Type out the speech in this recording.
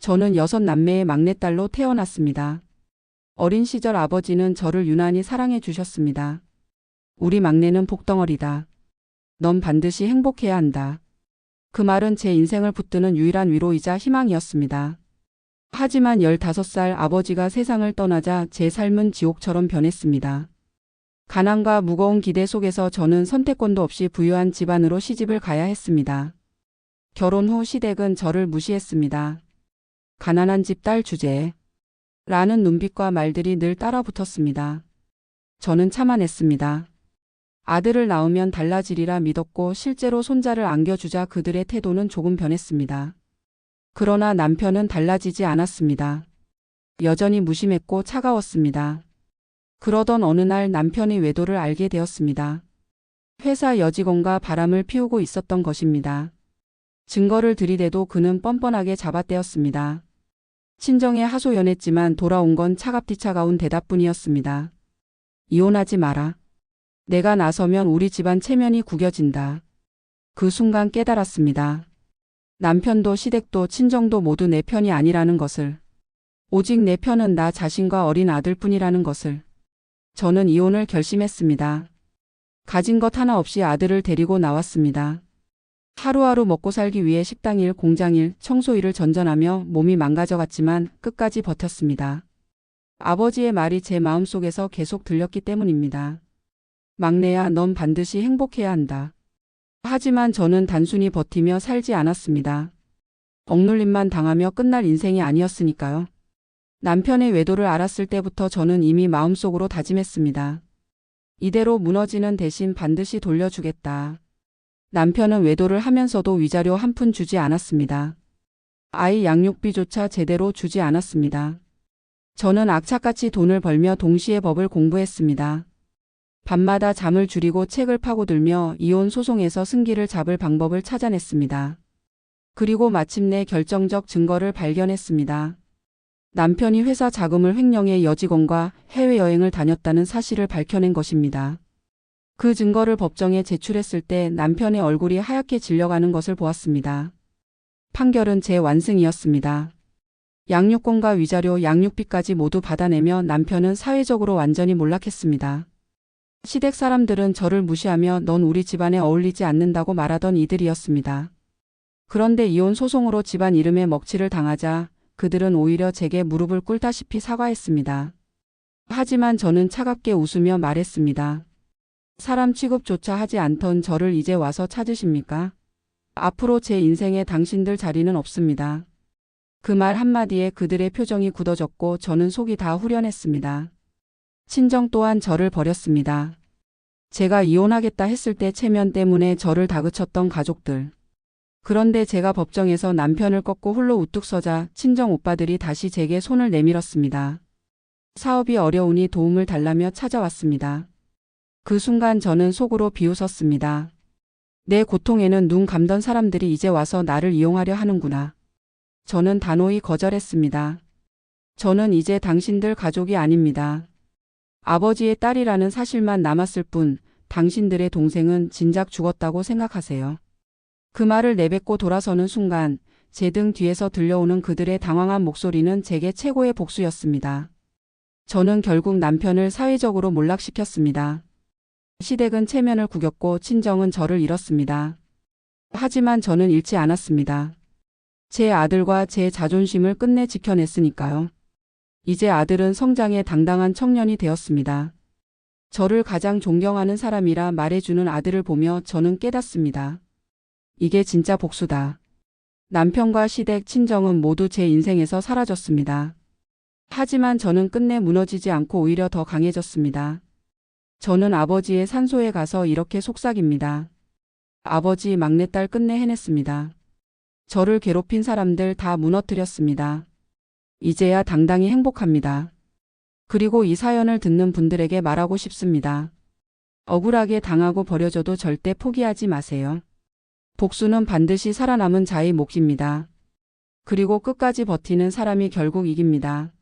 저는 6남매의 막내딸로 태어났습니다. 어린 시절 아버지는 저를 유난히 사랑해 주셨습니다. 우리 막내는 복덩어리다. 넌 반드시 행복해야 한다. 그 말은 제 인생을 붙드는 유일한 위로이자 희망이었습니다. 하지만 15살 아버지가 세상을 떠나자 제 삶은 지옥처럼 변했습니다. 가난과 무거운 기대 속에서 저는 선택권도 없이 부유한 집안으로 시집을 가야 했습니다. 결혼 후 시댁은 저를 무시했습니다. 가난한 집 딸 주제에 라는 눈빛과 말들이 늘 따라붙었습니다. 저는 참아냈습니다. 아들을 낳으면 달라지리라 믿었고 실제로 손자를 안겨주자 그들의 태도는 조금 변했습니다. 그러나 남편은 달라지지 않았습니다. 여전히 무심했고 차가웠습니다. 그러던 어느 날 남편의 외도를 알게 되었습니다. 회사 여직원과 바람을 피우고 있었던 것입니다. 증거를 들이대도 그는 뻔뻔하게 잡아떼었습니다. 친정에 하소연했지만 돌아온 건 차갑디 차가운 대답뿐이었습니다. 이혼하지 마라. 내가 나서면 우리 집안 체면이 구겨진다. 그 순간 깨달았습니다. 남편도 시댁도 친정도 모두 내 편이 아니라는 것을. 오직 내 편은 나 자신과 어린 아들뿐이라는 것을. 저는 이혼을 결심했습니다. 가진 것 하나 없이 아들을 데리고 나왔습니다. 하루하루 먹고 살기 위해 식당일, 공장일, 청소일을 전전하며 몸이 망가져갔지만 끝까지 버텼습니다. 아버지의 말이 제 마음속에서 계속 들렸기 때문입니다. 막내야, 넌 반드시 행복해야 한다. 하지만 저는 단순히 버티며 살지 않았습니다. 억눌림만 당하며 끝날 인생이 아니었으니까요. 남편의 외도를 알았을 때부터 저는 이미 마음속으로 다짐했습니다. 이대로 무너지는 대신 반드시 돌려주겠다. 남편은 외도를 하면서도 위자료 한 푼 주지 않았습니다. 아이 양육비조차 제대로 주지 않았습니다. 저는 악착같이 돈을 벌며 동시에 법을 공부했습니다. 밤마다 잠을 줄이고 책을 파고들며 이혼 소송에서 승기를 잡을 방법을 찾아냈습니다. 그리고 마침내 결정적 증거를 발견했습니다. 남편이 회사 자금을 횡령해 여직원과 해외여행을 다녔다는 사실을 밝혀낸 것입니다. 그 증거를 법정에 제출했을 때 남편의 얼굴이 하얗게 질려가는 것을 보았습니다. 판결은 제 완승이었습니다. 양육권과 위자료, 양육비까지 모두 받아내며 남편은 사회적으로 완전히 몰락했습니다. 시댁 사람들은 저를 무시하며 넌 우리 집안에 어울리지 않는다고 말하던 이들이었습니다. 그런데 이혼 소송으로 집안 이름에 먹칠을 당하자 그들은 오히려 제게 무릎을 꿇다시피 사과했습니다. 하지만 저는 차갑게 웃으며 말했습니다. 사람 취급조차 하지 않던 저를 이제 와서 찾으십니까? 앞으로 제 인생에 당신들 자리는 없습니다. 그 말 한마디에 그들의 표정이 굳어졌고 저는 속이 다 후련했습니다. 친정 또한 저를 버렸습니다. 제가 이혼하겠다 했을 때 체면 때문에 저를 다그쳤던 가족들. 그런데 제가 법정에서 남편을 꺾고 홀로 우뚝 서자 친정 오빠들이 다시 제게 손을 내밀었습니다. 사업이 어려우니 도움을 달라며 찾아왔습니다. 그 순간 저는 속으로 비웃었습니다. 내 고통에는 눈 감던 사람들이 이제 와서 나를 이용하려 하는구나. 저는 단호히 거절했습니다. 저는 이제 당신들 가족이 아닙니다. 아버지의 딸이라는 사실만 남았을 뿐 당신들의 동생은 진작 죽었다고 생각하세요. 그 말을 내뱉고 돌아서는 순간 제 등 뒤에서 들려오는 그들의 당황한 목소리는 제게 최고의 복수였습니다. 저는 결국 남편을 사회적으로 몰락시켰습니다. 시댁은 체면을 구겼고 친정은 저를 잃었습니다. 하지만 저는 잃지 않았습니다. 제 아들과 제 자존심을 끝내 지켜냈으니까요. 이제 아들은 성장해 당당한 청년이 되었습니다. 저를 가장 존경하는 사람이라 말해주는 아들을 보며 저는 깨닫습니다. 이게 진짜 복수다. 남편과 시댁, 친정은 모두 제 인생에서 사라졌습니다. 하지만 저는 끝내 무너지지 않고 오히려 더 강해졌습니다. 저는 아버지의 산소에 가서 이렇게 속삭입니다. 아버지, 막내딸 끝내 해냈습니다. 저를 괴롭힌 사람들 다 무너뜨렸습니다. 이제야 당당히 행복합니다. 그리고 이 사연을 듣는 분들에게 말하고 싶습니다. 억울하게 당하고 버려져도 절대 포기하지 마세요. 복수는 반드시 살아남은 자의 몫입니다. 그리고 끝까지 버티는 사람이 결국 이깁니다.